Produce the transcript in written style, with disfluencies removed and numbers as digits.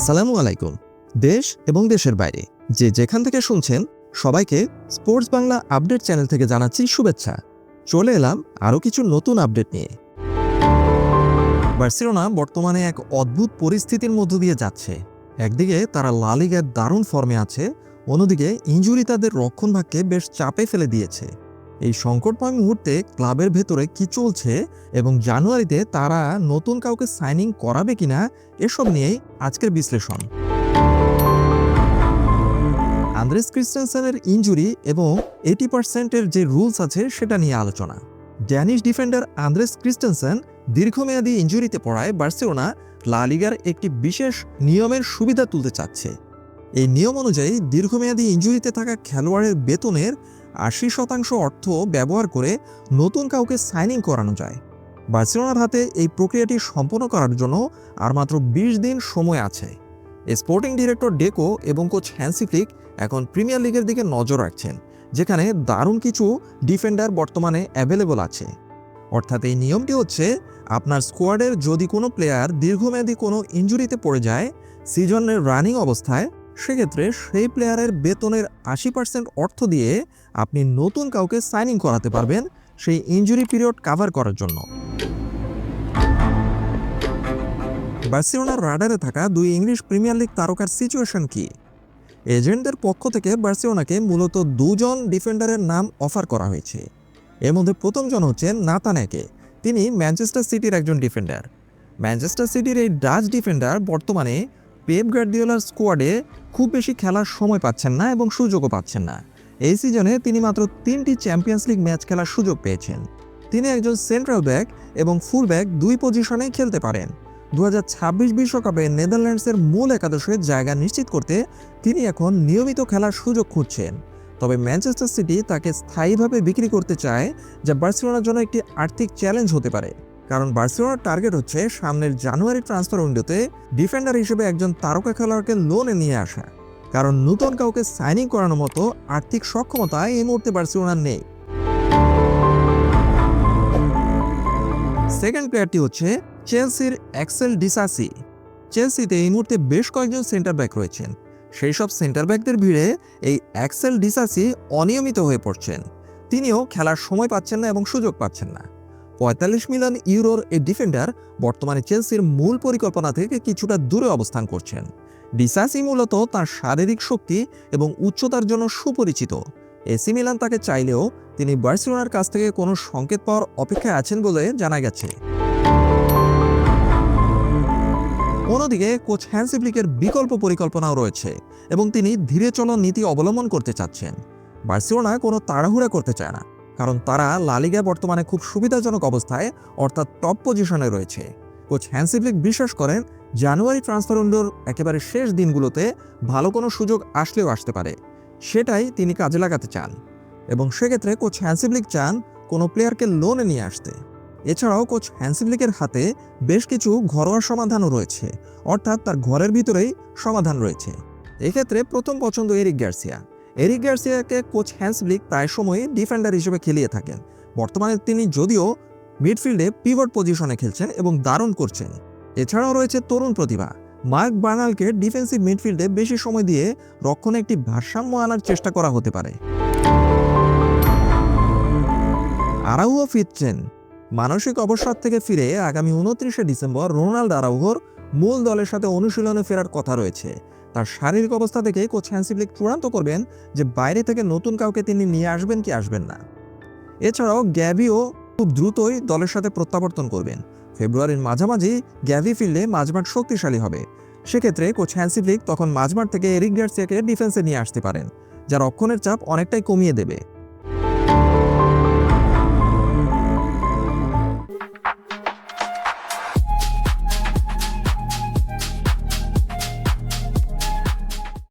আসসালামু আলাইকুম। দেশ এবং দেশের বাইরে যে যেখান থেকে শুনছেন সবাইকে স্পোর্টস বাংলা আপডেট চ্যানেল থেকে জানাচ্ছি শুভেচ্ছা। চলে এলাম আরও কিছু নতুন আপডেট নিয়ে। বার্সেলোনা বর্তমানে এক অদ্ভুত পরিস্থিতির মধ্য দিয়ে যাচ্ছে। একদিকে তারা লা লিগার দারুণ ফর্মে আছে, অন্যদিকে ইনজুরি তাদের রক্ষণভাগকে বেশ চাপে ফেলে দিয়েছে। এই সংকটময় মুহূর্তে ক্লাবের ভেতরে কি চলছে এবং জানুয়ারিতে তারা নতুন কাউকে সাইনিং করাবে কিনা, এসব নিয়েই আজকের বিশ্লেষণ। আন্দ্রেস ক্রিস্টেনসেনের ইনজুরি এবং 80% যে রুলস আছে সেটা নিয়ে আলোচনা। ড্যানিশ ডিফেন্ডার আন্দ্রেস ক্রিস্টেনসেন দীর্ঘমেয়াদী ইনজুরিতে পড়ায় বার্সেলোনা লা লিগার একটি বিশেষ নিয়মের সুবিধা তুলতে চাচ্ছে। এই নিয়ম অনুযায়ী দীর্ঘমেয়াদী ইনজুরিতে থাকা খেলোয়াড়ের বেতনের 80% অর্থ ব্যবহার করে নতুন কাউকে সাইনিং করানো যায়। বার্সেলোনার হাতে এই প্রক্রিয়াটি সম্পন্ন করার জন্য আর মাত্র 20 দিন সময় আছে। স্পোর্টিং ডিরেক্টর ডেকো এবং কোচ হ্যান্সি ফ্লিক এখন প্রিমিয়ার লিগের দিকে নজর রাখছেন, যেখানে দারুণ কিছু ডিফেন্ডার বর্তমানে অ্যাভেলেবল আছে। অর্থাৎ এই নিয়মটি হচ্ছে, আপনার স্কোয়াডের যদি কোনো প্লেয়ার দীর্ঘমেয়াদী কোনো ইনজুরিতে পড়ে যায় সিজনের রানিং অবস্থায়, সেক্ষেত্রে সেই প্লেয়ারের বেতনের 80% অর্থ দিয়ে আপনি নতুন কাউকে সাইনিং করাতে পারবেন সেই ইনজুরি পিরিয়ড কাভার করার জন্য। বার্সেলোনার রাডারে থাকা দুই ইংলিশ প্রিমিয়ার লিগ তারকার সিচুয়েশন কি? এজেন্টদের পক্ষ থেকে বার্সেলোনাকে মূলত দুজন ডিফেন্ডারের নাম অফার করা হয়েছে। এর মধ্যে প্রথমজন হচ্ছেন নাথান একে। তিনি ম্যানচেস্টার সিটির একজন ডিফেন্ডার। ম্যানচেস্টার সিটির এই ডাচ ডিফেন্ডার বর্তমানে পেপ গার্দিওলার স্কোয়াডে খুব বেশি খেলার সময় পাচ্ছেন না এবং সুযোগও পাচ্ছেন না। এই সিজনে তিনি মাত্র 3টি চ্যাম্পিয়ন্স লিগ ম্যাচ খেলার সুযোগ পেয়েছেন। তিনি একজন সেন্ট্রাল ব্যাক এবং ফুল ব্যাক দুই পজিশনেই খেলতে পারেন। 2026 বিশ্বকাপে নেদারল্যান্ডসের মূল একাদশে জায়গা নিশ্চিত করতে তিনি এখন নিয়মিত খেলার সুযোগ খুঁজছেন। তবে ম্যানচেস্টার সিটি তাকে স্থায়ীভাবে বিক্রি করতে চায়, যা বার্সেলোনার জন্য একটি আর্থিক চ্যালেঞ্জ হতে পারে। কারণ বার্সেলোনার টার্গেট হচ্ছে সামনের জানুয়ারি ট্রান্সফার উইন্ডোতে ডিফেন্ডার হিসেবে একজন তারকা খেলোয়াড়কে লোনে নিয়ে আসা। কারণ নতুন কাউকে সাইনিং করানোর মতো আর্থিক সক্ষমতা এই মুহূর্তে বার্সেলোনার নেই। সেকেন্ড প্লেয়ারটি হচ্ছে চেলসির অ্যাক্সেল ডিসাসি। চেলসিতে এই মুহূর্তে বেশ কয়েকজন সেন্টার ব্যাক রয়েছেন। সেই সব সেন্টার ব্যাকদের ভিড়ে এই অ্যাক্সেল ডিসাসি অনিয়মিত হয়ে পড়ছেন। তিনিও খেলার সময় পাচ্ছেন না এবং সুযোগ পাচ্ছেন না। 45 মিলিয়ন ইউরোর এই ডিফেন্ডার বর্তমানে চেলসির মূল পরিকল্পনা থেকে কিছুটা দূরে অবস্থান করছেন। ডিসাসি মূলত তার শারীরিক শক্তি এবং উচ্চতার জন্য সুপরিচিত। এসি মিলান তাকে চাইলেও তিনি বার্সেলোনার কাছ থেকে কোনো সংকেত পাওয়ার অপেক্ষায় আছেন বলে জানা গেছে। অন্যদিকে কোচ হ্যান্সি ফ্লিকের বিকল্প পরিকল্পনাও রয়েছে এবং তিনি ধীরে চলন নীতি অবলম্বন করতে চাচ্ছেন। বার্সেলোনা কোনো তাড়াহুড়া করতে চায় না, কারণ তারা লা লিগায় বর্তমানে খুব সুবিধাজনক অবস্থায় অর্থাৎ টপ পজিশনে রয়েছে। কোচ হ্যান্সি ফ্লিক বিশ্বাস করেন জানুয়ারি ট্রান্সফার উইন্ডোর একেবারে শেষ দিনগুলোতে ভালো কোনো সুযোগ আসলেও আসতে পারে, সেটাই তিনি কাজে লাগাতে চান। এবং সেক্ষেত্রে কোচ হ্যান্সি ফ্লিক চান কোনো প্লেয়ারকে লোনে নিয়ে আসতে। এছাড়াও কোচ হ্যান্সি ফ্লিকের হাতে বেশ কিছু ঘরোয়া সমাধানও রয়েছে, অর্থাৎ তার ঘরের ভিতরেই সমাধান রয়েছে। এক্ষেত্রে প্রথম পছন্দ এরিক গার্সিয়া। এরিক গার্সিয়াকে কোচ হ্যান্সি ফ্লিক প্রায় সময়ই ডিফেন্ডার হিসেবে খেলিয়ে থাকেন। বর্তমানে তিনি যদিও মিডফিল্ডে পিভট পজিশনে খেলছেন এবং দারুণ করছেন। এছাড়াও রয়েছে তরুণ প্রতিভা মার্ক বার্নালকে ডিফেন্সিভ মিডফিল্ডে বেশি সময় দিয়ে রক্ষণে একটি ভারসাম্য আনার চেষ্টা করা হতে পারে। আরাউহো ফিরছেন। মানসিক অবসাদ থেকে ফিরে আগামী 29শে ডিসেম্বর রোনাল্ডো আরাউহোর মূল দলের সাথে অনুশীলনে ফেরার কথা রয়েছে। তার শারীরিক অবস্থা থেকে কোচ হ্যান্সি ফ্লিক চূড়ান্ত করবেন যে বাইরে থেকে নতুন কাউকে তিনি নিয়ে আসবেন কি আসবেন না। এছাড়াও গ্যাভিও খুব দ্রুতই দলের সাথে প্রত্যাবর্তন করবেন। ফেব্রুয়ারির মাঝামাঝি গ্যাভি ফিল্ডে মাঝমাঠ শক্তিশালী হবে। সেক্ষেত্রে কোচ হ্যান্সি ফ্লিক তখন মাঝমাঠ থেকে এরিক গার্সিয়াকে ডিফেন্সে নিয়ে আসতে পারেন, যা রক্ষণের চাপ অনেকটাই কমিয়ে দেবে।